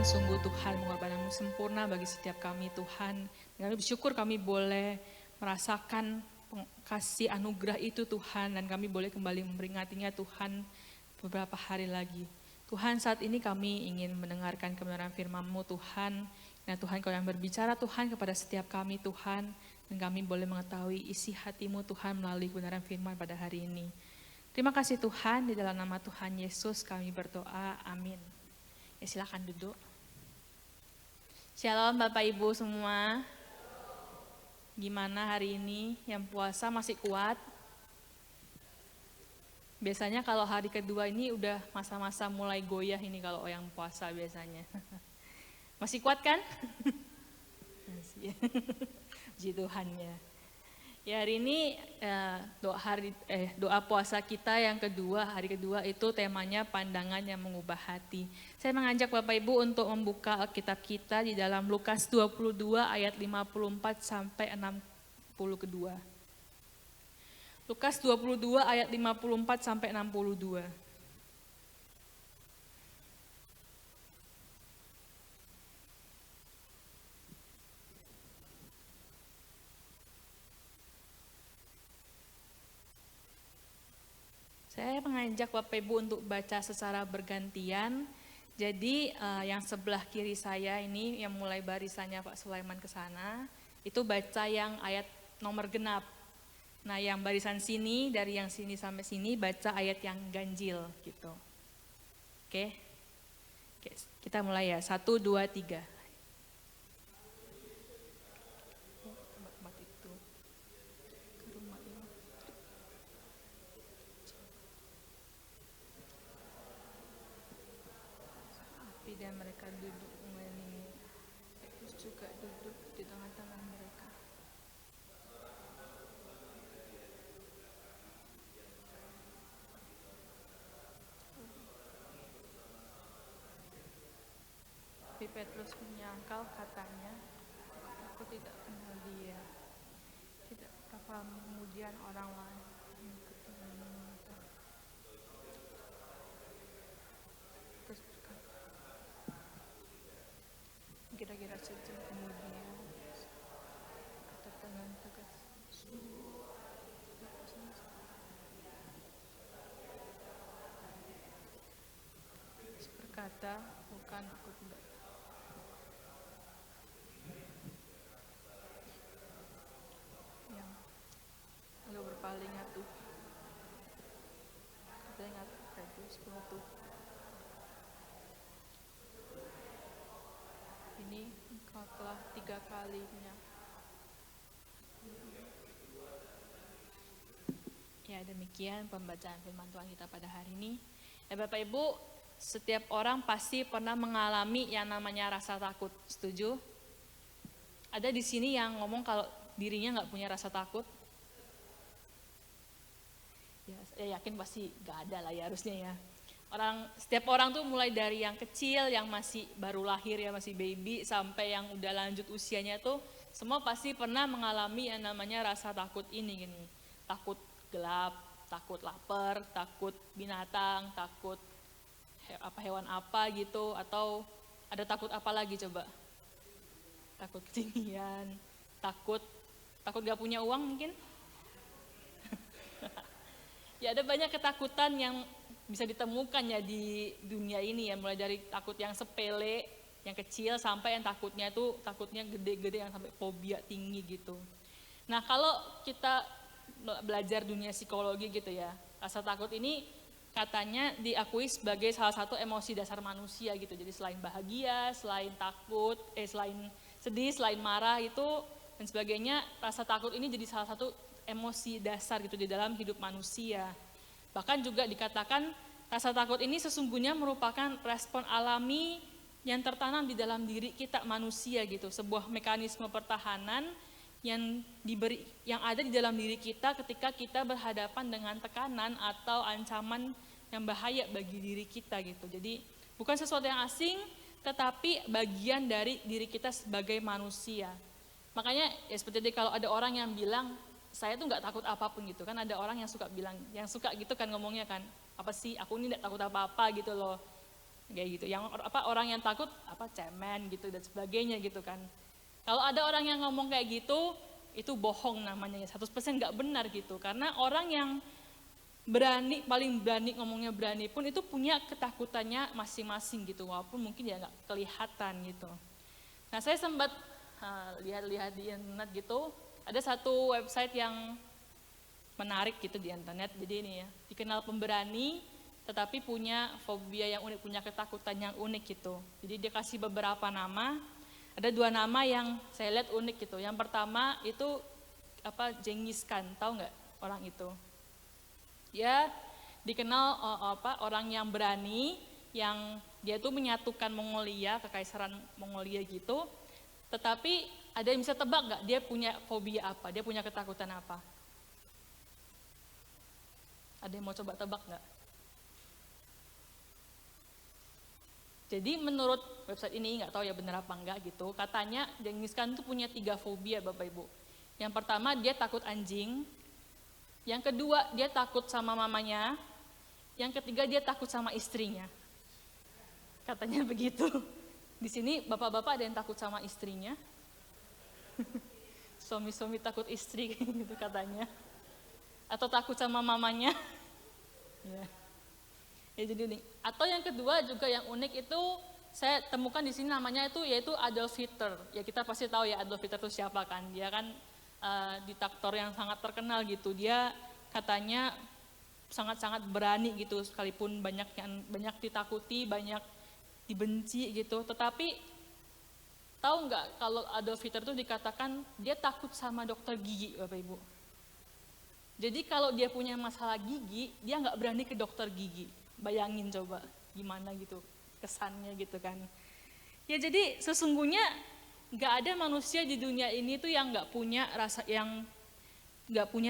Tuhan, sungguh Tuhan pengorbananmu sempurna bagi setiap kami Tuhan. Dan kami bersyukur kami boleh merasakan kasih anugerah itu Tuhan. Dan kami boleh kembali memperingatinya Tuhan beberapa hari lagi. Tuhan, saat ini kami ingin mendengarkan kebenaran firman-Mu Tuhan. Dan Tuhan, Kau yang berbicara Tuhan kepada setiap kami Tuhan. Dan kami boleh mengetahui isi hati-Mu Tuhan melalui kebenaran firman pada hari ini. Terima kasih Tuhan, di dalam nama Tuhan Yesus kami berdoa, amin. Ya, silakan duduk. Shalom Bapak Ibu semua. Gimana hari ini? Yang puasa masih kuat? Biasanya kalau hari kedua ini udah masa-masa mulai goyah ini kalau yang puasa biasanya. Masih kuat kan? Masih. Puji Tuhan ya. Ya, hari ini doa puasa kita yang kedua, hari kedua itu temanya pandangan yang mengubah hati. Saya mengajak Bapak Ibu untuk membuka Alkitab kita di dalam Lukas 22 ayat 54 sampai 62. Lukas 22 ayat 54 sampai 62. Saya mengajak Bapak Ibu untuk baca secara bergantian. Jadi yang sebelah kiri saya ini yang mulai barisannya Pak Sulaiman ke sana, itu baca yang ayat nomor genap. Nah, yang barisan sini dari yang sini sampai sini baca ayat yang ganjil gitu. Oke. Kita mulai ya. 1 2 3. Dan mereka duduk mengelilingi, Petrus juga duduk di tengah-tengah mereka. Tapi Petrus menyangkal, katanya, aku tidak kenal dia. Tidak apa kemudian orang lain mengikuti mereka. Terus berkata, kira-kira sejam kemudian kata dengan tegas, berkata, bukan, aku tidak. Yang lalu berpalingnya tuh, katanya Petrus tuh. Ini engkau telah 3 kalinya. Ya, demikian pembacaan firman Tuhan kita pada hari ini. Ya, Bapak Ibu, setiap orang pasti pernah mengalami yang namanya rasa takut. Setuju? Ada di sini yang ngomong kalau dirinya nggak punya rasa takut? Ya, saya yakin pasti nggak ada lah ya harusnya ya. Setiap orang tuh mulai dari yang kecil, yang masih baru lahir ya, masih baby, sampai yang udah lanjut usianya tuh, semua pasti pernah mengalami yang namanya rasa takut ini gini. Takut gelap, takut lapar, takut binatang, takut hewan apa gitu, atau ada takut apa lagi coba? Takut ketinggian, takut gak punya uang mungkin? Ya, ada banyak ketakutan yang bisa ditemukan ya di dunia ini ya, mulai dari takut yang sepele, yang kecil, sampai yang takutnya gede-gede yang sampai fobia tinggi gitu. Nah, kalau kita belajar dunia psikologi gitu ya, rasa takut ini katanya diakui sebagai salah satu emosi dasar manusia gitu. Jadi selain bahagia, selain takut, selain sedih, selain marah itu dan sebagainya, rasa takut ini jadi salah satu emosi dasar gitu di dalam hidup manusia. Bahkan juga dikatakan rasa takut ini sesungguhnya merupakan respon alami yang tertanam di dalam diri kita manusia gitu, sebuah mekanisme pertahanan yang ada di dalam diri kita ketika kita berhadapan dengan tekanan atau ancaman yang bahaya bagi diri kita gitu. Jadi bukan sesuatu yang asing, tetapi bagian dari diri kita sebagai manusia. Makanya ya seperti tadi, kalau ada orang yang bilang saya tuh nggak takut apapun gitu kan, ada orang yang suka bilang, yang suka gitu kan ngomongnya kan, apa sih aku ini nggak takut apa-apa gitu loh. kayak gitu. Yang orang yang takut cemen gitu dan sebagainya gitu kan. Kalau ada orang yang ngomong kayak gitu, itu bohong namanya, 100% nggak benar gitu. Karena orang yang berani, paling berani, ngomongnya berani pun itu punya ketakutannya masing-masing gitu, walaupun mungkin ya nggak kelihatan gitu. Nah, saya sempat lihat-lihat di internet gitu, ada satu website yang menarik gitu di internet. Jadi ini ya, dikenal pemberani tetapi punya fobia yang unik, punya ketakutan yang unik gitu. Jadi dia kasih beberapa nama, ada 2 nama yang saya lihat unik gitu. Yang pertama itu Genghis Khan, tahu nggak orang itu? Dia dikenal orang yang berani, yang dia tuh menyatukan Mongolia, kekaisaran Mongolia gitu. Tetapi ada yang bisa tebak nggak dia punya fobia apa? Dia punya ketakutan apa? Ada yang mau coba tebak nggak? Jadi menurut website ini, nggak tahu ya benar apa enggak gitu, katanya Genghis Khan itu punya 3 fobia Bapak Ibu. Yang pertama dia takut anjing, yang kedua dia takut sama mamanya, yang ketiga dia takut sama istrinya. Katanya begitu. Di sini bapak-bapak ada yang takut sama istrinya? Suami-suami takut istri gitu katanya. Atau takut sama mamanya? Ya. Ya, jadi unik. Atau yang kedua juga yang unik itu saya temukan di sini namanya yaitu Adolf Hitler. Ya kita pasti tahu ya Adolf Hitler itu siapa kan? Dia kan diktator yang sangat terkenal gitu. Dia katanya sangat-sangat berani gitu, sekalipun banyak ditakuti, banyak dibenci gitu. Tetapi tahu nggak kalau Adolf Hitler itu dikatakan dia takut sama dokter gigi, Bapak Ibu. Jadi kalau dia punya masalah gigi, dia nggak berani ke dokter gigi. Bayangin coba gimana gitu kesannya gitu kan. Ya jadi sesungguhnya nggak ada manusia di dunia ini tuh yang nggak punya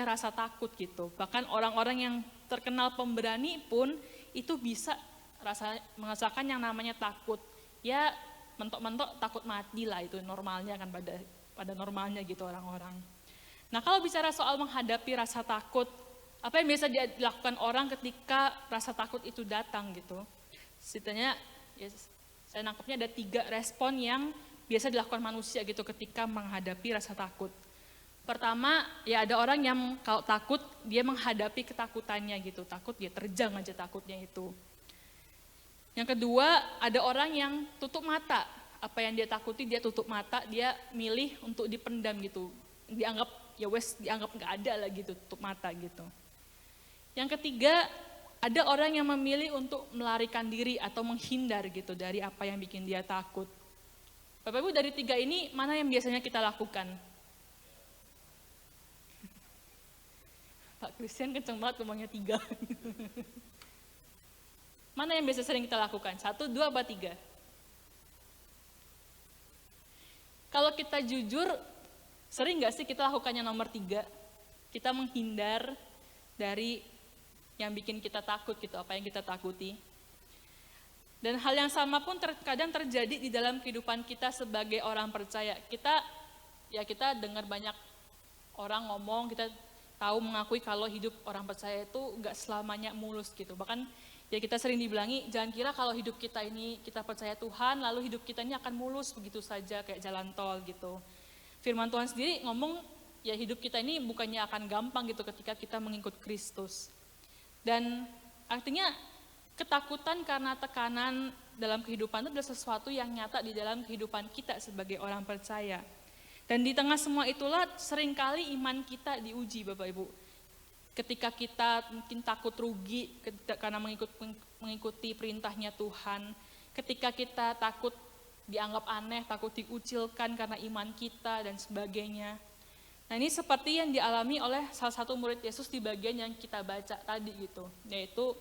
rasa takut gitu. Bahkan orang-orang yang terkenal pemberani pun itu bisa merasakan yang namanya takut. Ya mentok-mentok takut mati lah, itu normalnya kan, pada normalnya gitu orang-orang. Nah kalau bicara soal menghadapi rasa takut, apa yang biasa dilakukan orang ketika rasa takut itu datang gitu? Setidaknya ya, saya nangkepnya ada 3 respon yang biasa dilakukan manusia gitu ketika menghadapi rasa takut. Pertama, ya ada orang yang kalau takut dia menghadapi ketakutannya gitu, takut dia terjang aja takutnya itu. Yang kedua, ada orang yang tutup mata, apa yang dia takuti dia tutup mata, dia milih untuk dipendam gitu, dianggap nggak ada lah gitu, tutup mata gitu. Yang ketiga, ada orang yang memilih untuk melarikan diri atau menghindar gitu dari apa yang bikin dia takut. Bapak Ibu, dari 3 ini mana yang biasanya kita lakukan? Pak Christian kenceng banget ngomongnya 3. Mana yang biasa sering kita lakukan? 1, 2, apa 3? Kalau kita jujur, sering nggak sih kita lakukannya nomor 3? Kita menghindar dari yang bikin kita takut gitu, apa yang kita takuti. Dan hal yang sama pun kadang terjadi di dalam kehidupan kita sebagai orang percaya. Kita dengar banyak orang ngomong, kita tahu mengakui kalau hidup orang percaya itu nggak selamanya mulus gitu. Bahkan ya kita sering dibilangi, jangan kira kalau hidup kita ini kita percaya Tuhan, lalu hidup kita ini akan mulus begitu saja kayak jalan tol gitu. Firman Tuhan sendiri ngomong, ya hidup kita ini bukannya akan gampang gitu ketika kita mengikut Kristus. Dan artinya ketakutan karena tekanan dalam kehidupan itu adalah sesuatu yang nyata di dalam kehidupan kita sebagai orang percaya. Dan di tengah semua itulah seringkali iman kita diuji Bapak Ibu. Ketika kita mungkin takut rugi karena mengikuti perintahnya Tuhan, ketika kita takut dianggap aneh, takut dikucilkan karena iman kita dan sebagainya. Nah ini seperti yang dialami oleh salah satu murid Yesus di bagian yang kita baca tadi gitu, yaitu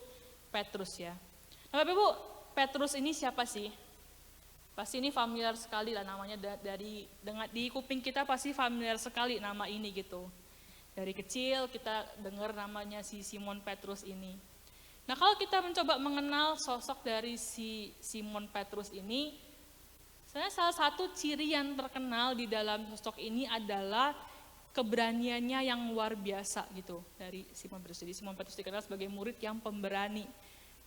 Petrus ya. Nah Bapak Ibu, Petrus ini siapa sih? Pasti ini familiar sekali lah namanya, di kuping kita pasti familiar sekali nama ini gitu. Dari kecil kita dengar namanya si Simon Petrus ini. Nah kalau kita mencoba mengenal sosok dari si Simon Petrus ini, sebenarnya salah satu ciri yang terkenal di dalam sosok ini adalah keberaniannya yang luar biasa gitu dari Simon Petrus. Jadi Simon Petrus dikenal sebagai murid yang pemberani.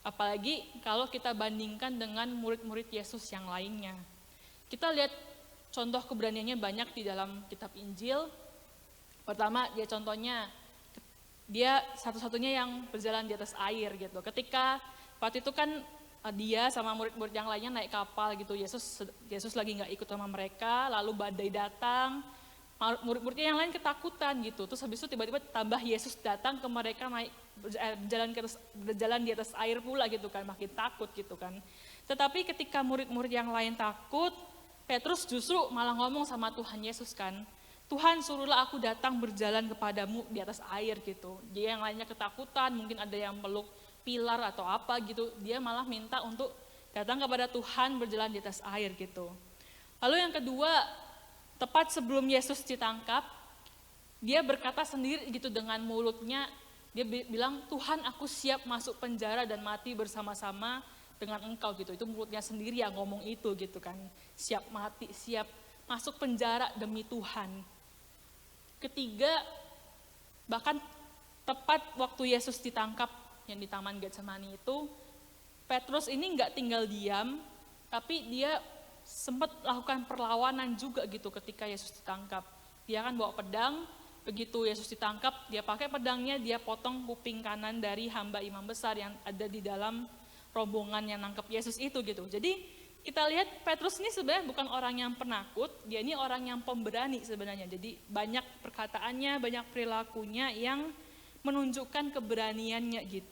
Apalagi kalau kita bandingkan dengan murid-murid Yesus yang lainnya. Kita lihat contoh keberaniannya banyak di dalam kitab Injil. Pertama, dia satu-satunya yang berjalan di atas air gitu. Ketika waktu itu kan dia sama murid-murid yang lainnya naik kapal gitu. Yesus lagi nggak ikut sama mereka, lalu badai datang. Murid-muridnya yang lain ketakutan gitu. Terus habis itu tiba-tiba tambah Yesus datang ke mereka berjalan di atas air pula gitu kan, makin takut gitu kan. Tetapi ketika murid-murid yang lain takut, Petrus justru malah ngomong sama Tuhan Yesus kan, Tuhan suruhlah aku datang berjalan kepadamu di atas air gitu. Dia yang lainnya ketakutan, mungkin ada yang meluk pilar atau apa gitu, dia malah minta untuk datang kepada Tuhan berjalan di atas air gitu. Lalu yang kedua, tepat sebelum Yesus ditangkap, dia berkata sendiri gitu dengan mulutnya, dia bilang, Tuhan aku siap masuk penjara dan mati bersama-sama dengan engkau gitu. Itu mulutnya sendiri yang ngomong itu gitu kan. Siap mati, siap masuk penjara demi Tuhan. Ketiga, bahkan tepat waktu Yesus ditangkap yang di Taman Getsemani itu, Petrus ini nggak tinggal diam, tapi dia sempat melakukan perlawanan juga gitu ketika Yesus ditangkap. Dia kan bawa pedang. Begitu Yesus ditangkap, dia pakai pedangnya, dia potong kuping kanan dari hamba imam besar yang ada di dalam rombongan yang nangkep Yesus itu gitu. Jadi kita lihat Petrus ini sebenarnya bukan orang yang penakut, dia ini orang yang pemberani sebenarnya. Jadi banyak perkataannya, banyak perilakunya yang menunjukkan keberaniannya gitu,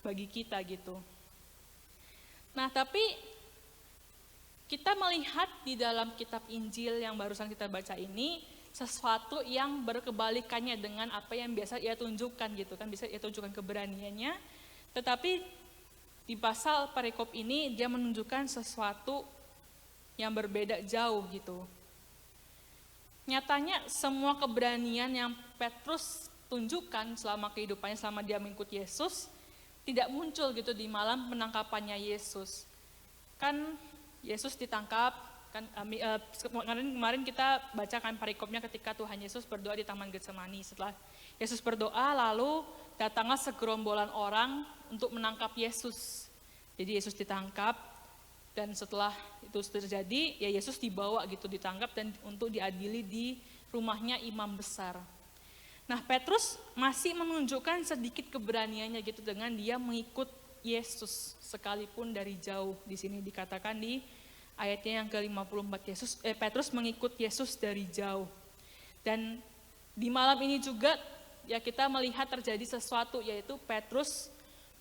bagi kita gitu. Nah tapi kita melihat di dalam kitab Injil yang barusan kita baca ini, sesuatu yang berkebalikannya dengan apa yang biasa ia tunjukkan gitu kan, bisa ia tunjukkan keberaniannya, tetapi di pasal perikop ini dia menunjukkan sesuatu yang berbeda jauh gitu. Nyatanya semua keberanian yang Petrus tunjukkan selama kehidupannya, selama dia mengikut Yesus, tidak muncul gitu di malam penangkapannya Yesus. Kan Yesus ditangkap, kan kemarin kita bacakan perikopnya ketika Tuhan Yesus berdoa di Taman Getsemani. Setelah Yesus berdoa, lalu datanglah segerombolan orang untuk menangkap Yesus. Jadi Yesus ditangkap, dan setelah itu terjadi, ya Yesus dibawa gitu, ditangkap dan untuk diadili di rumahnya imam besar. Nah Petrus masih menunjukkan sedikit keberaniannya gitu dengan dia mengikut Yesus sekalipun dari jauh. Di sini dikatakan di ayatnya yang ke-54, Petrus mengikut Yesus dari jauh. Dan di malam ini juga ya kita melihat terjadi sesuatu, yaitu Petrus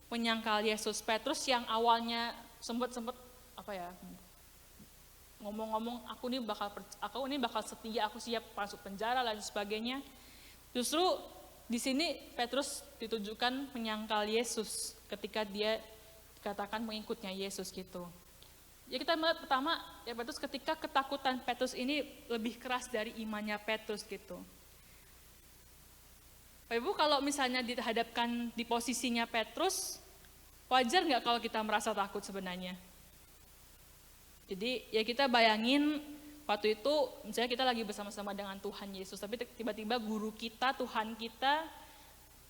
menyangkal Yesus. Petrus yang awalnya sempat ngomong-ngomong aku ini bakal setia, aku siap masuk penjara dan sebagainya. Justru di sini Petrus ditujukan menyangkal Yesus ketika dia dikatakan mengikutnya Yesus gitu. Ya kita melihat pertama, ya Petrus ketika ketakutan Petrus ini lebih keras dari imannya Petrus gitu. Bapak Ibu, kalau misalnya dihadapkan di posisinya Petrus, wajar nggak kalau kita merasa takut sebenarnya? Jadi ya kita bayangin waktu itu misalnya kita lagi bersama-sama dengan Tuhan Yesus, tapi tiba-tiba guru kita, Tuhan kita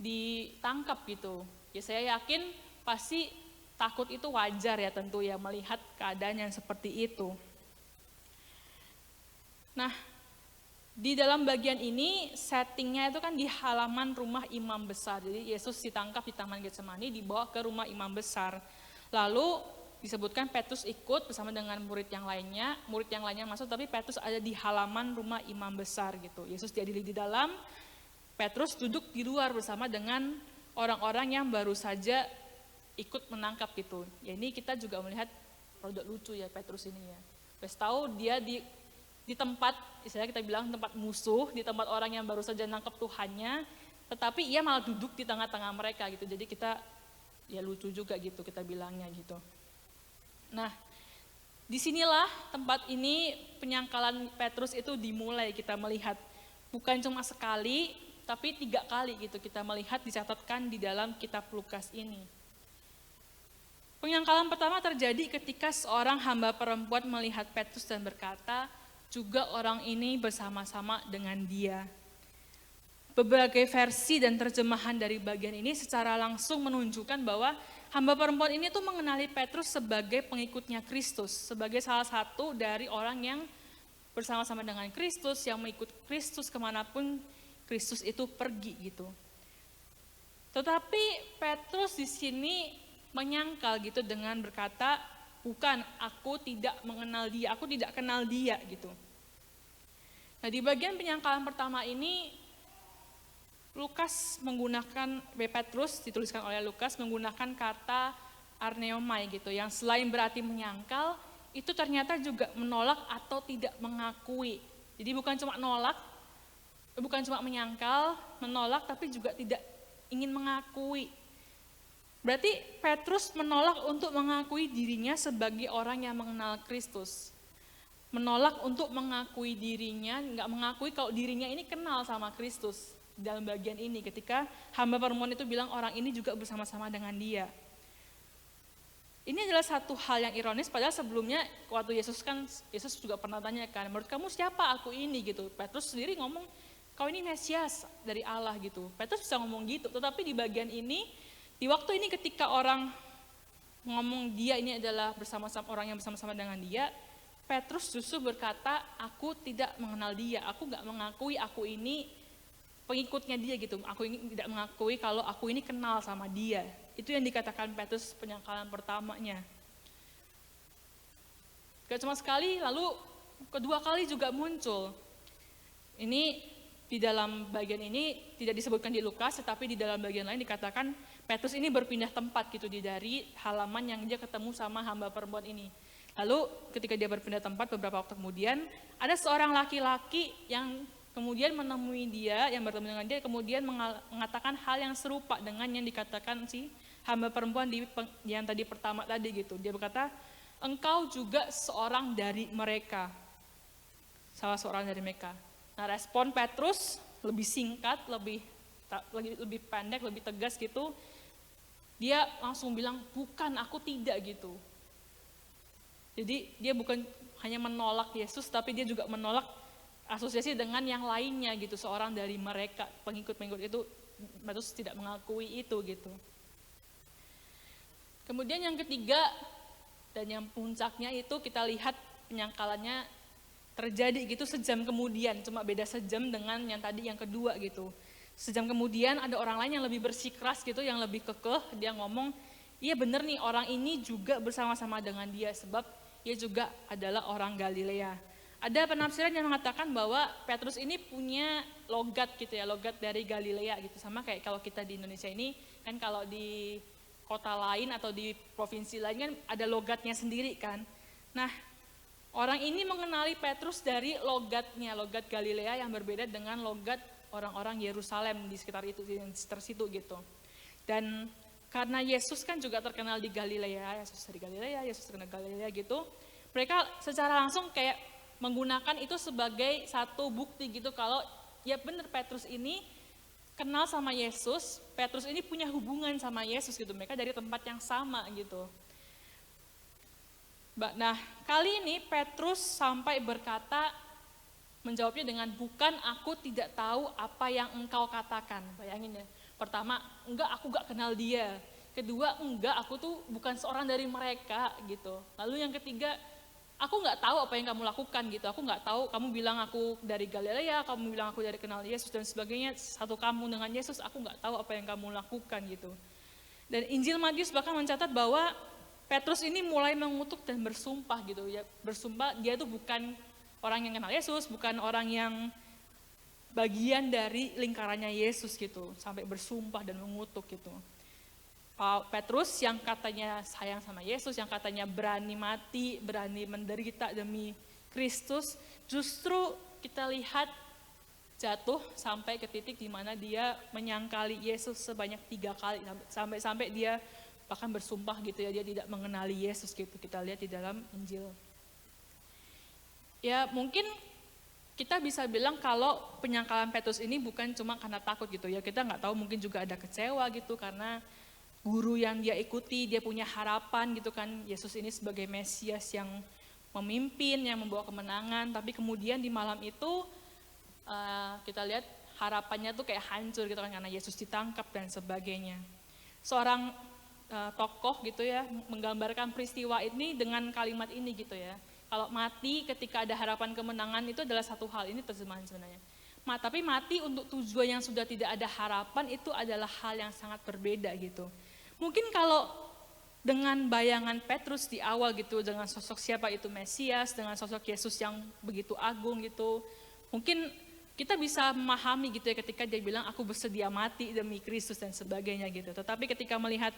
ditangkap gitu. Ya saya yakin pasti takut itu wajar ya tentu ya, melihat keadaan yang seperti itu. Nah, di dalam bagian ini settingnya itu kan di halaman rumah imam besar. Jadi Yesus ditangkap di Taman Getsemani, dibawa ke rumah imam besar. Lalu disebutkan Petrus ikut bersama dengan murid yang lainnya masuk, tapi Petrus ada di halaman rumah imam besar gitu. Yesus diadili di dalam, Petrus duduk di luar bersama dengan orang-orang yang baru saja ikut menangkap gitu. Ya ini kita juga melihat rada lucu ya Petrus ini ya. Wes tahu dia di tempat, istilahnya kita bilang tempat musuh, di tempat orang yang baru saja nangkap Tuhannya, tetapi ia malah duduk di tengah-tengah mereka gitu. Jadi kita ya lucu juga gitu kita bilangnya gitu. Nah, disinilah tempat ini penyangkalan Petrus itu dimulai, kita melihat bukan cuma sekali, tapi 3 kali gitu kita melihat dicatatkan di dalam kitab Lukas ini. Penyangkalan pertama terjadi ketika seorang hamba perempuan melihat Petrus dan berkata, juga orang ini bersama-sama dengan dia. Berbagai versi dan terjemahan dari bagian ini secara langsung menunjukkan bahwa hamba perempuan ini tuh mengenali Petrus sebagai pengikutnya Kristus, sebagai salah satu dari orang yang bersama-sama dengan Kristus, yang mengikut Kristus kemanapun Kristus itu pergi gitu. Tetapi Petrus di sini menyangkal gitu dengan berkata, bukan, aku tidak mengenal dia, aku tidak kenal dia gitu. Nah, di bagian penyangkalan pertama ini Lukas menggunakan, Petrus dituliskan oleh Lukas menggunakan kata arneomai gitu, yang selain berarti menyangkal, itu ternyata juga menolak atau tidak mengakui. Jadi bukan cuma nolak, bukan cuma menyangkal, menolak, tapi juga tidak ingin mengakui. Berarti Petrus menolak untuk mengakui dirinya sebagai orang yang mengenal Kristus. Menolak untuk mengakui dirinya, nggak mengakui kalau dirinya ini kenal sama Kristus. Dalam bagian ini ketika hamba perempuan itu bilang orang ini juga bersama-sama dengan dia. Ini adalah satu hal yang ironis, padahal sebelumnya waktu Yesus juga pernah tanyakan, menurut kamu siapa aku ini gitu. Petrus sendiri ngomong, kau ini Mesias dari Allah gitu. Petrus bisa ngomong gitu, tetapi di bagian ini, di waktu ini ketika orang ngomong dia ini adalah bersama-sama orang yang bersama-sama dengan dia, Petrus justru berkata, aku tidak mengenal dia, aku nggak mengakui aku ini pengikutnya dia gitu. Aku ini tidak mengakui kalau aku ini kenal sama dia. Itu yang dikatakan Petrus penyangkalan pertamanya. Gak cuma sekali, lalu kedua kali juga muncul. Ini di dalam bagian ini tidak disebutkan di Lukas, tetapi di dalam bagian lain dikatakan Petrus ini berpindah tempat gitu dari halaman yang dia ketemu sama hamba perempuan ini. Lalu ketika dia berpindah tempat beberapa waktu kemudian, ada seorang laki-laki yang kemudian menemui dia, yang bertemu dengan dia, kemudian mengatakan hal yang serupa dengan yang dikatakan si hamba perempuan yang tadi pertama tadi gitu. Dia berkata, engkau juga seorang dari mereka, salah seorang dari mereka. Nah, respon Petrus lebih singkat, lebih pendek, lebih tegas gitu. Dia langsung bilang, bukan, aku tidak gitu. Jadi dia bukan hanya menolak Yesus, tapi dia juga menolak asosiasi dengan yang lainnya gitu, seorang dari mereka, pengikut-pengikut itu, Petrus tidak mengakui itu gitu. Kemudian yang ketiga, dan yang puncaknya itu kita lihat penyangkalannya terjadi gitu sejam kemudian, cuma beda sejam dengan yang tadi yang kedua gitu. Sejam kemudian ada orang lain yang lebih bersikeras gitu, yang lebih kekeh, dia ngomong, iya bener nih orang ini juga bersama-sama dengan dia, sebab dia juga adalah orang Galilea. Ada penafsiran yang mengatakan bahwa Petrus ini punya logat gitu ya, logat dari Galilea gitu. Sama kayak kalau kita di Indonesia ini, kan kalau di kota lain atau di provinsi lain kan ada logatnya sendiri kan. Nah, orang ini mengenali Petrus dari logatnya, logat Galilea yang berbeda dengan logat orang-orang Yerusalem di sekitar itu, di sekitar situ gitu. Dan karena Yesus kan juga terkenal di Galilea, Yesus dari Galilea, Yesus terkenal Galilea gitu, mereka secara langsung kayak menggunakan itu sebagai satu bukti gitu kalau ya benar Petrus ini kenal sama Yesus, Petrus ini punya hubungan sama Yesus gitu, mereka dari tempat yang sama gitu. Nah, kali ini Petrus sampai berkata, menjawabnya dengan bukan, aku tidak tahu apa yang engkau katakan. Bayangin ya, pertama, enggak, aku gak kenal dia. Kedua, enggak, aku tuh bukan seorang dari mereka gitu. Lalu yang ketiga, aku nggak tahu apa yang kamu lakukan gitu, aku nggak tahu, kamu bilang aku dari Galilea, kamu bilang aku dari kenal Yesus dan sebagainya, satu kamu dengan Yesus, aku nggak tahu apa yang kamu lakukan gitu. Dan Injil Matius bahkan mencatat bahwa Petrus ini mulai mengutuk dan bersumpah gitu ya, bersumpah dia tuh bukan orang yang kenal Yesus, bukan orang yang bagian dari lingkarannya Yesus gitu, sampai bersumpah dan mengutuk gitu. Petrus yang katanya sayang sama Yesus, yang katanya berani mati, berani menderita demi Kristus, justru kita lihat jatuh sampai ke titik di mana dia menyangkali Yesus sebanyak 3 kali, sampai dia bahkan bersumpah gitu ya, dia tidak mengenali Yesus gitu, kita lihat di dalam Injil. Ya mungkin kita bisa bilang kalau penyangkalan Petrus ini bukan cuma karena takut gitu ya, kita nggak tahu, mungkin juga ada kecewa gitu karena guru yang dia ikuti, dia punya harapan gitu kan, Yesus ini sebagai Mesias yang memimpin, yang membawa kemenangan, tapi kemudian di malam itu kita lihat harapannya tuh kayak hancur gitu kan, karena Yesus ditangkap dan sebagainya. Seorang tokoh gitu ya menggambarkan peristiwa ini dengan kalimat ini gitu ya. Kalau mati ketika ada harapan kemenangan itu adalah satu hal, ini terjemahan sebenarnya. Tapi mati untuk tujuan yang sudah tidak ada harapan itu adalah hal yang sangat berbeda gitu. Mungkin kalau dengan bayangan Petrus di awal gitu, dengan sosok siapa itu Mesias, dengan sosok Yesus yang begitu agung gitu, mungkin kita bisa memahami gitu ya ketika dia bilang aku bersedia mati demi Kristus dan sebagainya gitu. Tetapi ketika melihat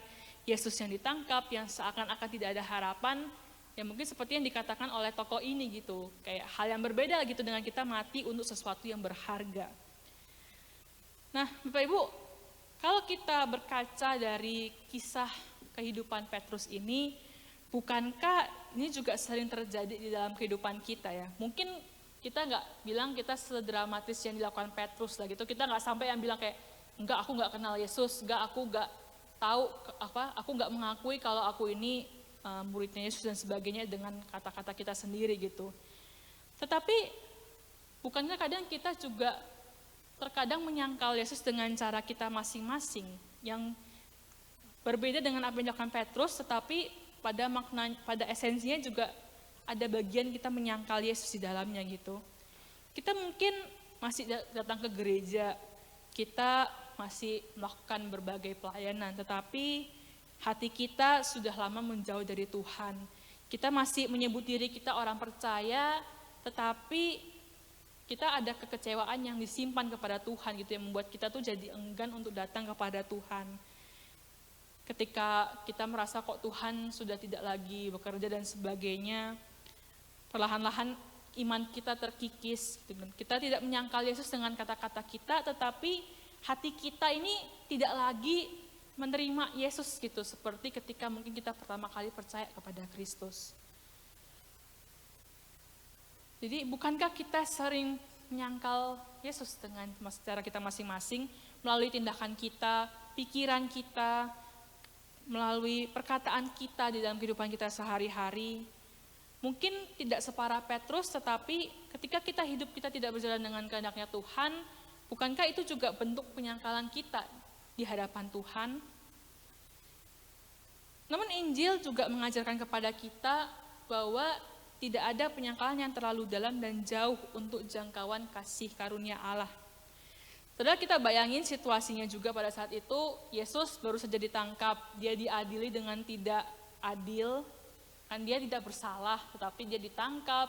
Yesus yang ditangkap, yang seakan-akan tidak ada harapan, ya mungkin seperti yang dikatakan oleh tokoh ini gitu, kayak hal yang berbeda gitu dengan kita mati untuk sesuatu yang berharga. Nah, Bapak Ibu, kalau kita berkaca dari kisah kehidupan Petrus ini, bukankah ini juga sering terjadi di dalam kehidupan kita ya? Mungkin kita nggak bilang kita sedramatis yang dilakukan Petrus lah gitu, kita nggak sampai yang bilang kayak, enggak aku nggak kenal Yesus, enggak aku nggak tahu aku nggak mengakui kalau aku ini muridnya Yesus dan sebagainya dengan kata-kata kita sendiri gitu. Tetapi bukankah kadang kita juga terkadang menyangkal Yesus dengan cara kita masing-masing yang berbeda dengan apa yang dilakukan Petrus, tetapi pada esensinya juga ada bagian kita menyangkal Yesus di dalamnya gitu. Kita mungkin masih datang ke gereja, kita masih melakukan berbagai pelayanan, tetapi hati kita sudah lama menjauh dari Tuhan. Kita masih menyebut diri kita orang percaya, tetapi kita ada kekecewaan yang disimpan kepada Tuhan gitu, yang membuat kita tuh jadi enggan untuk datang kepada Tuhan. Ketika kita merasa kok Tuhan sudah tidak lagi bekerja dan sebagainya, perlahan-lahan iman kita terkikis. Kita tidak menyangkal Yesus dengan kata-kata kita, tetapi hati kita ini tidak lagi menerima Yesus gitu, seperti ketika mungkin kita pertama kali percaya kepada Kristus. Jadi bukankah kita sering menyangkal Yesus dengan cara kita masing-masing, melalui tindakan kita, pikiran kita, melalui perkataan kita di dalam kehidupan kita sehari-hari. Mungkin tidak separah Petrus, tetapi ketika hidup kita tidak berjalan dengan kehendaknya Tuhan, bukankah itu juga bentuk penyangkalan kita di hadapan Tuhan? Namun Injil juga mengajarkan kepada kita bahwa tidak ada penyangkalan yang terlalu dalam dan jauh untuk jangkauan kasih karunia Allah. Saudara, kita bayangin situasinya juga pada saat itu, Yesus baru saja ditangkap, dia diadili dengan tidak adil, kan dia tidak bersalah, tetapi dia ditangkap,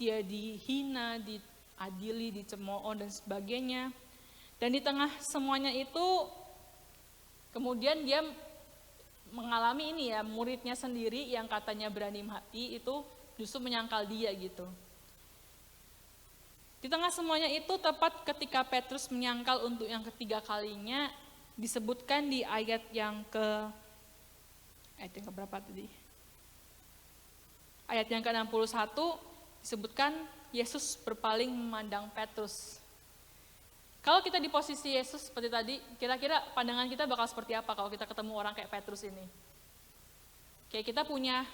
dia dihina, diadili, dicemooh dan sebagainya. Dan di tengah semuanya itu, kemudian dia mengalami ini ya, muridnya sendiri yang katanya berani mati itu justru menyangkal dia gitu. Di tengah semuanya itu, tepat ketika Petrus menyangkal untuk yang ketiga kalinya, disebutkan di ayat yang berapa tadi? Ayat yang ke-61 disebutkan Yesus berpaling memandang Petrus. Kalau kita di posisi Yesus seperti tadi, kira-kira pandangan kita bakal seperti apa kalau kita ketemu orang kayak Petrus ini? Kayak kita punya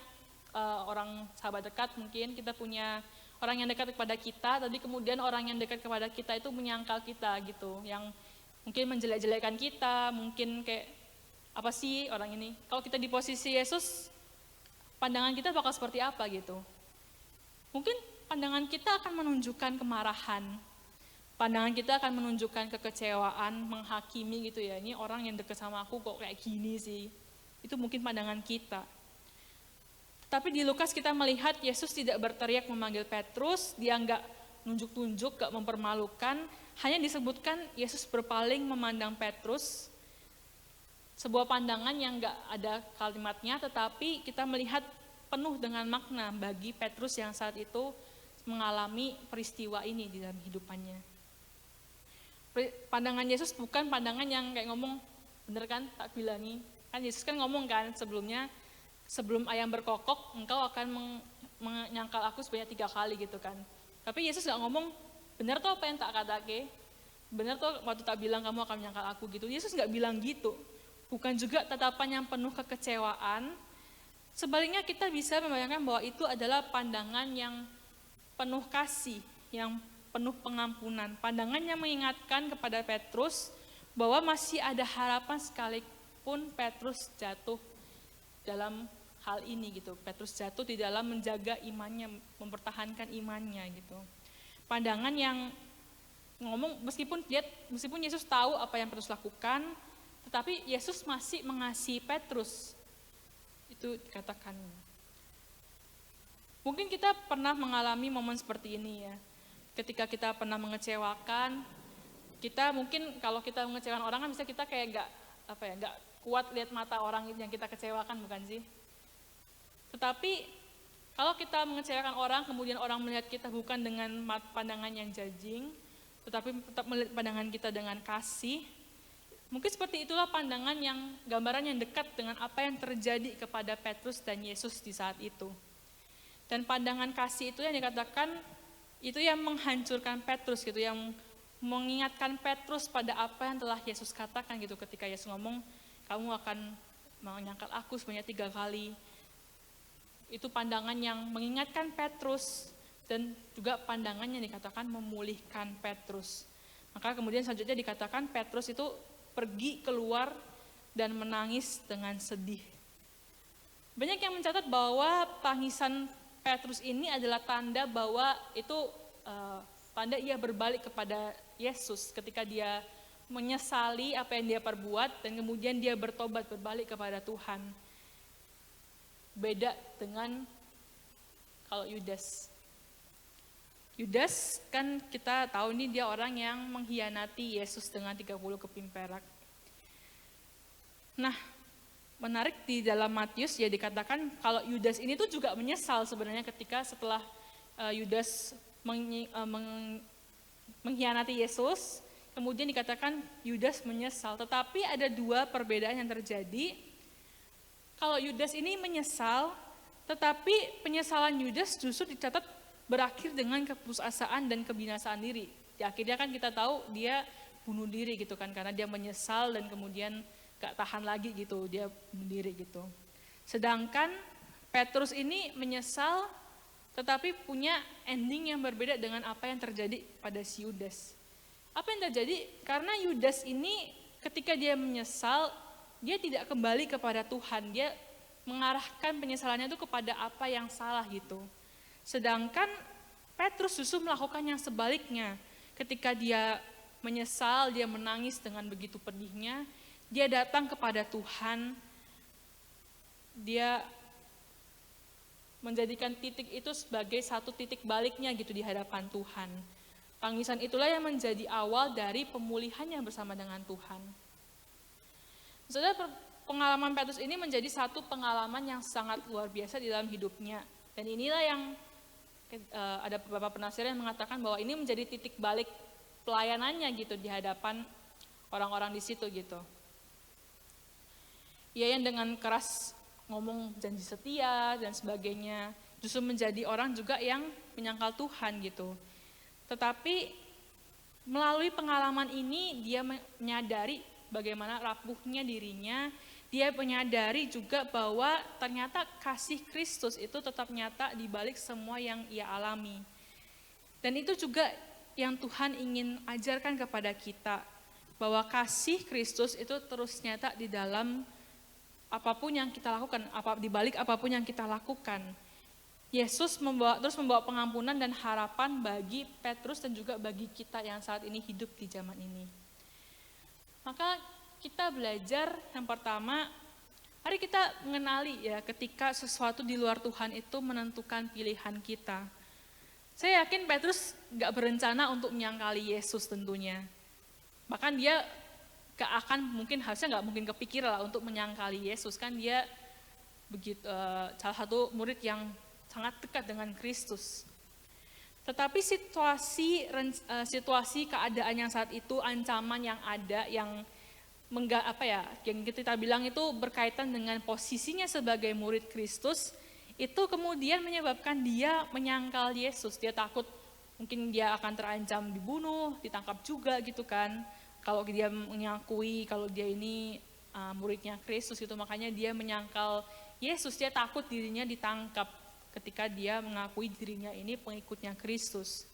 orang sahabat dekat, mungkin kita punya orang yang dekat kepada kita, tadi kemudian orang yang dekat kepada kita itu menyangkal kita gitu, yang mungkin menjelek-jelekan kita, mungkin kayak apa sih orang ini? Kalau kita di posisi Yesus, pandangan kita bakal seperti apa gitu? Mungkin pandangan kita akan menunjukkan kemarahan, pandangan kita akan menunjukkan kekecewaan, menghakimi gitu ya, ini orang yang dekat sama aku kok kayak gini sih. Itu mungkin pandangan kita. Tapi di Lukas kita melihat Yesus tidak berteriak memanggil Petrus, dia nggak nunjuk-nunjuk, nggak mempermalukan, hanya disebutkan Yesus berpaling memandang Petrus. Sebuah pandangan yang nggak ada kalimatnya, tetapi kita melihat penuh dengan makna bagi Petrus yang saat itu mengalami peristiwa ini di dalam hidupannya. Pandangan Yesus bukan pandangan yang kayak ngomong, bener kan tak bilangi, kan Yesus kan ngomong kan sebelumnya, sebelum ayam berkokok, engkau akan menyangkal aku sebanyak 3 kali gitu kan. Tapi Yesus gak ngomong, benar tuh apa yang tak katake, benar tuh waktu tak bilang kamu akan menyangkal aku gitu. Yesus gak bilang gitu. Bukan juga tatapan yang penuh kekecewaan. Sebaliknya kita bisa membayangkan bahwa itu adalah pandangan yang penuh kasih, yang penuh pengampunan. Pandangan yang mengingatkan kepada Petrus bahwa masih ada harapan sekalipun Petrus jatuh dalam hal ini gitu. Petrus jatuh di dalam menjaga imannya, mempertahankan imannya gitu. Pandangan yang ngomong meskipun Yesus tahu apa yang Petrus lakukan, tetapi Yesus masih mengasihi Petrus. Itu dikatakan. Mungkin kita pernah mengalami momen seperti ini ya. Ketika kita pernah mengecewakan, kita mungkin kalau kita mengecewakan orang kan bisa kita kayak nggak kuat lihat mata orang yang kita kecewakan, bukan sih? Tetapi kalau kita mengecewakan orang, kemudian orang melihat kita bukan dengan pandangan yang judging, tetapi tetap melihat pandangan kita dengan kasih. Mungkin seperti itulah pandangan yang gambaran yang dekat dengan apa yang terjadi kepada Petrus dan Yesus di saat itu. Dan pandangan kasih itu yang dikatakan itu yang menghancurkan Petrus gitu, yang mengingatkan Petrus pada apa yang telah Yesus katakan gitu ketika Yesus ngomong, kamu akan menyangkal aku sebanyak 3 kali. Itu pandangan yang mengingatkan Petrus dan juga pandangan yang dikatakan memulihkan Petrus. Maka kemudian selanjutnya dikatakan Petrus itu pergi keluar dan menangis dengan sedih. Banyak yang mencatat bahwa tangisan Petrus ini adalah tanda bahwa itu tanda ia berbalik kepada Yesus ketika dia menyesali apa yang dia perbuat dan kemudian dia bertobat berbalik kepada Tuhan. Beda dengan kalau Yudas. Yudas kan kita tahu nih dia orang yang mengkhianati Yesus dengan 30 keping perak. Nah, menarik di dalam Matius ya dikatakan kalau Yudas ini tuh juga menyesal sebenarnya ketika setelah Yudas mengkhianati Yesus, kemudian dikatakan Yudas menyesal. Tetapi ada 2 perbedaan yang terjadi. Kalau Yudas ini menyesal, tetapi penyesalan Yudas justru dicatat berakhir dengan keputusasaan dan kebinasaan diri. Di akhirnya kan kita tahu dia bunuh diri gitu kan, karena dia menyesal dan kemudian gak tahan lagi gitu, dia bunuh diri gitu. Sedangkan Petrus ini menyesal tetapi punya ending yang berbeda dengan apa yang terjadi pada si Yudas. Apa yang terjadi? Karena Yudas ini ketika dia menyesal, dia tidak kembali kepada Tuhan, dia mengarahkan penyesalannya itu kepada apa yang salah gitu. Sedangkan Petrus justru melakukan yang sebaliknya. Ketika dia menyesal, dia menangis dengan begitu pedihnya, dia datang kepada Tuhan, dia menjadikan titik itu sebagai satu titik baliknya gitu di hadapan Tuhan. Tangisan itulah yang menjadi awal dari pemulihannya bersama dengan Tuhan. Saudara, pengalaman Petrus ini menjadi satu pengalaman yang sangat luar biasa di dalam hidupnya. Dan inilah yang ada beberapa penafsiran yang mengatakan bahwa ini menjadi titik balik pelayanannya gitu di hadapan orang-orang di situ gitu. Ia yang dengan keras ngomong janji setia dan sebagainya, justru menjadi orang juga yang menyangkal Tuhan gitu. Tetapi melalui pengalaman ini dia menyadari bagaimana rapuhnya dirinya, dia menyadari juga bahwa ternyata kasih Kristus itu tetap nyata di balik semua yang ia alami. Dan itu juga yang Tuhan ingin ajarkan kepada kita, bahwa kasih Kristus itu terus nyata di dalam apapun yang kita lakukan, di balik apapun yang kita lakukan. Yesus terus membawa pengampunan dan harapan bagi Petrus dan juga bagi kita yang saat ini hidup di zaman ini. Maka kita belajar yang pertama, mari kita mengenali ya ketika sesuatu di luar Tuhan itu menentukan pilihan kita. Saya yakin Petrus gak berencana untuk menyangkali Yesus tentunya. Bahkan dia harusnya gak mungkin kepikir lah untuk menyangkali Yesus, kan dia begitu salah satu murid yang sangat dekat dengan Kristus. Tetapi situasi keadaan yang saat itu, ancaman yang ada yang kita bilang itu berkaitan dengan posisinya sebagai murid Kristus, itu kemudian menyebabkan dia menyangkal Yesus. Dia takut mungkin dia akan terancam dibunuh, ditangkap juga gitu kan. Kalau dia mengakui kalau dia ini muridnya Kristus itu, makanya dia menyangkal Yesus. Dia takut dirinya ditangkap ketika dia mengakui dirinya ini pengikutnya Kristus.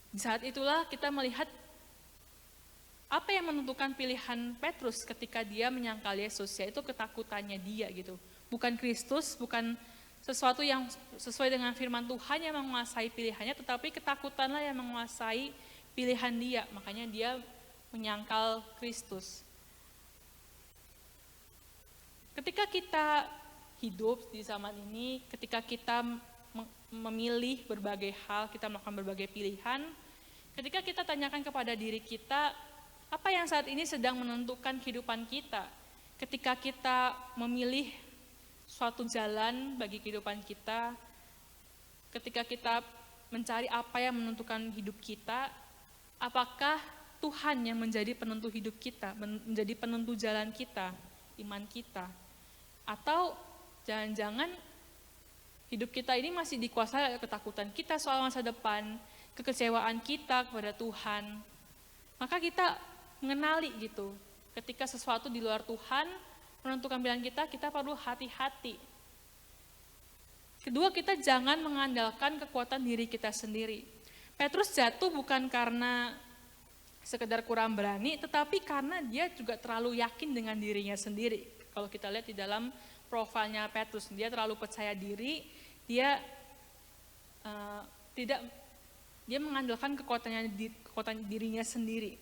Di saat itulah kita melihat apa yang menentukan pilihan Petrus ketika dia menyangkal Yesus, yaitu ketakutannya dia gitu. Bukan Kristus, bukan sesuatu yang sesuai dengan firman Tuhan yang menguasai pilihannya, tetapi ketakutanlah yang menguasai pilihan dia. Makanya dia menyangkal Kristus. Ketika kita hidup di zaman ini, ketika kita memilih berbagai hal, kita melakukan berbagai pilihan, ketika kita tanyakan kepada diri kita, apa yang saat ini sedang menentukan kehidupan kita? Ketika kita memilih suatu jalan bagi kehidupan kita, ketika kita mencari apa yang menentukan hidup kita, apakah Tuhan yang menjadi penentu hidup kita, menjadi penentu jalan kita, iman kita? Atau jangan-jangan hidup kita ini masih dikuasai oleh ketakutan kita soal masa depan, kekecewaan kita kepada Tuhan. Maka kita mengenali gitu, ketika sesuatu di luar Tuhan menentukan pilihan kita, kita perlu hati-hati. Kedua, kita jangan mengandalkan kekuatan diri kita sendiri. Petrus jatuh bukan karena sekedar kurang berani, tetapi karena dia juga terlalu yakin dengan dirinya sendiri. Kalau kita lihat di dalam profilnya Petrus, dia terlalu percaya diri, dia mengandalkan kekuatan dirinya sendiri.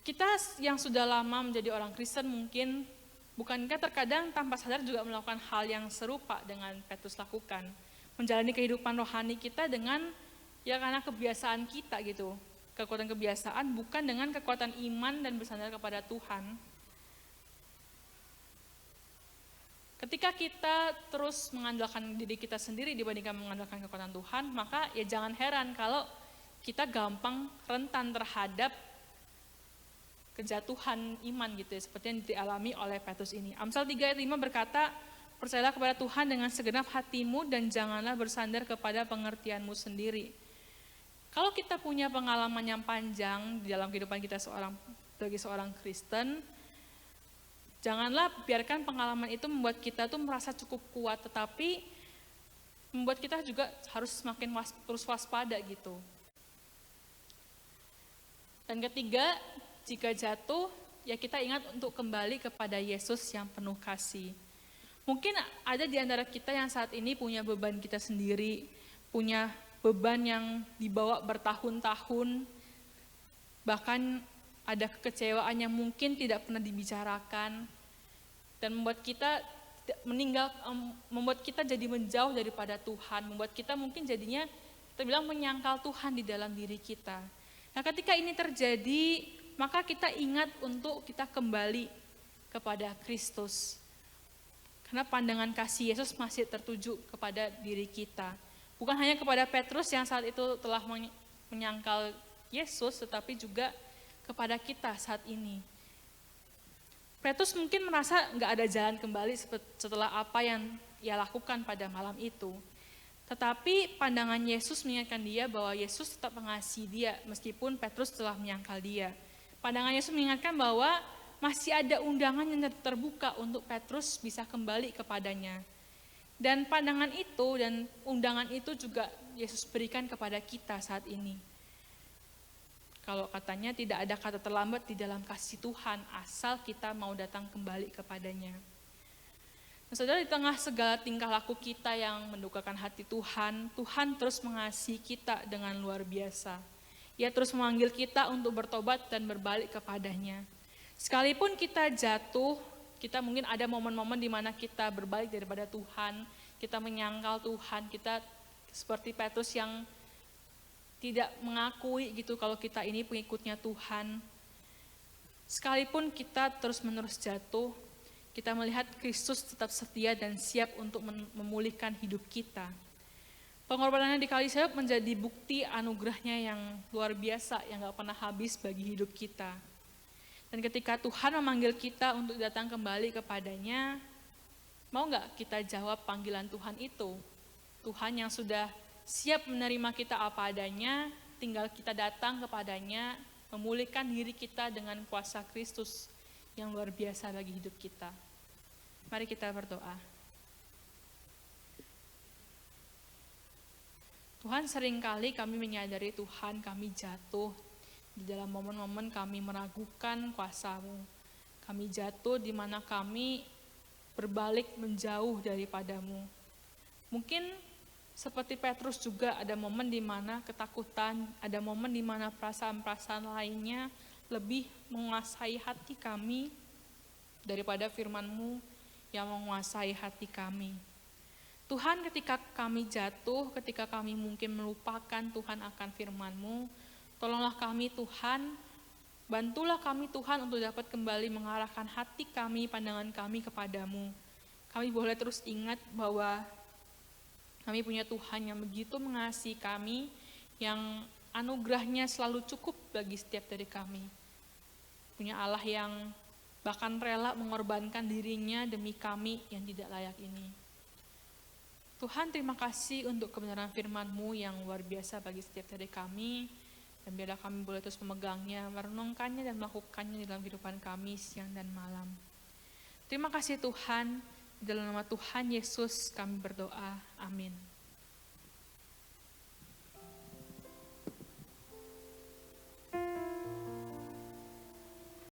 Kita yang sudah lama menjadi orang Kristen mungkin, bukankah terkadang tanpa sadar juga melakukan hal yang serupa dengan Petrus lakukan. Menjalani kehidupan rohani kita dengan, ya karena kebiasaan kita gitu. Kekuatan kebiasaan bukan dengan kekuatan iman dan bersandar kepada Tuhan. Ketika kita terus mengandalkan diri kita sendiri dibandingkan mengandalkan kekuatan Tuhan, maka ya jangan heran kalau kita gampang rentan terhadap kejatuhan iman gitu ya, seperti yang dialami oleh Petrus ini. Amsal 3 ayat 5 berkata, percayalah kepada Tuhan dengan segenap hatimu dan janganlah bersandar kepada pengertianmu sendiri. Kalau kita punya pengalaman yang panjang di dalam kehidupan kita sebagai seorang Kristen, janganlah biarkan pengalaman itu membuat kita tuh merasa cukup kuat, tetapi membuat kita juga harus semakin terus waspada gitu. Dan ketiga, jika jatuh, ya kita ingat untuk kembali kepada Yesus yang penuh kasih. Mungkin ada di antara kita yang saat ini punya beban kita sendiri, punya beban yang dibawa bertahun-tahun, bahkan ada kekecewaan yang mungkin tidak pernah dibicarakan, dan membuat kita jadi menjauh daripada Tuhan, membuat kita mungkin jadinya kita bilang menyangkal Tuhan di dalam diri kita. Nah, ketika ini terjadi, maka kita ingat untuk kita kembali kepada Kristus. Karena pandangan kasih Yesus masih tertuju kepada diri kita. Bukan hanya kepada Petrus yang saat itu telah menyangkal Yesus, tetapi juga kepada kita saat ini. Petrus mungkin merasa nggak ada jalan kembali setelah apa yang ia lakukan pada malam itu. Tetapi pandangan Yesus mengingatkan dia bahwa Yesus tetap mengasihi dia meskipun Petrus telah menyangkal dia. Pandangan Yesus mengingatkan bahwa masih ada undangan yang terbuka untuk Petrus bisa kembali kepadanya. Dan pandangan itu dan undangan itu juga Yesus berikan kepada kita saat ini. Kalau katanya tidak ada kata terlambat di dalam kasih Tuhan, asal kita mau datang kembali kepadanya. Nah, saudara, di tengah segala tingkah laku kita yang mendukakan hati Tuhan, Tuhan terus mengasihi kita dengan luar biasa. Ia terus memanggil kita untuk bertobat dan berbalik kepadanya. Sekalipun kita jatuh, kita mungkin ada momen-momen di mana kita berbalik daripada Tuhan, kita menyangkal Tuhan, kita seperti Petrus yang tidak mengakui gitu kalau kita ini pengikutnya Tuhan. Sekalipun kita terus-menerus jatuh, kita melihat Kristus tetap setia dan siap untuk memulihkan hidup kita. Pengorbanannya di kayu salib menjadi bukti anugerahnya yang luar biasa, yang gak pernah habis bagi hidup kita. Dan ketika Tuhan memanggil kita untuk datang kembali kepadanya, mau gak kita jawab panggilan Tuhan itu? Tuhan yang sudah siap menerima kita apa adanya, tinggal kita datang kepadanya, memulihkan diri kita dengan kuasa Kristus yang luar biasa bagi hidup kita. Mari kita berdoa. Tuhan, seringkali kami menyadari Tuhan kami jatuh, Di dalam momen-momen kami meragukan kuasa-Mu. Kami jatuh di mana kami berbalik menjauh daripadamu. Mungkin seperti Petrus juga ada momen di mana ketakutan, ada momen di mana perasaan-perasaan lainnya lebih menguasai hati kami daripada firman-Mu yang menguasai hati kami. Tuhan, ketika kami jatuh, ketika kami mungkin melupakan Tuhan akan firman-Mu, tolonglah kami Tuhan, bantulah kami Tuhan untuk dapat kembali mengarahkan hati kami, pandangan kami kepadamu. Kami boleh terus ingat bahwa kami punya Tuhan yang begitu mengasihi kami, yang anugerahnya selalu cukup bagi setiap dari kami. Punya Allah yang bahkan rela mengorbankan dirinya demi kami yang tidak layak ini. Tuhan, terima kasih untuk kebenaran firman-Mu yang luar biasa bagi setiap dari kami. Dan biarlah kami boleh terus memegangnya, merenungkannya dan melakukannya dalam kehidupan kami siang dan malam. Terima kasih Tuhan, di dalam nama Tuhan Yesus kami berdoa. Amin.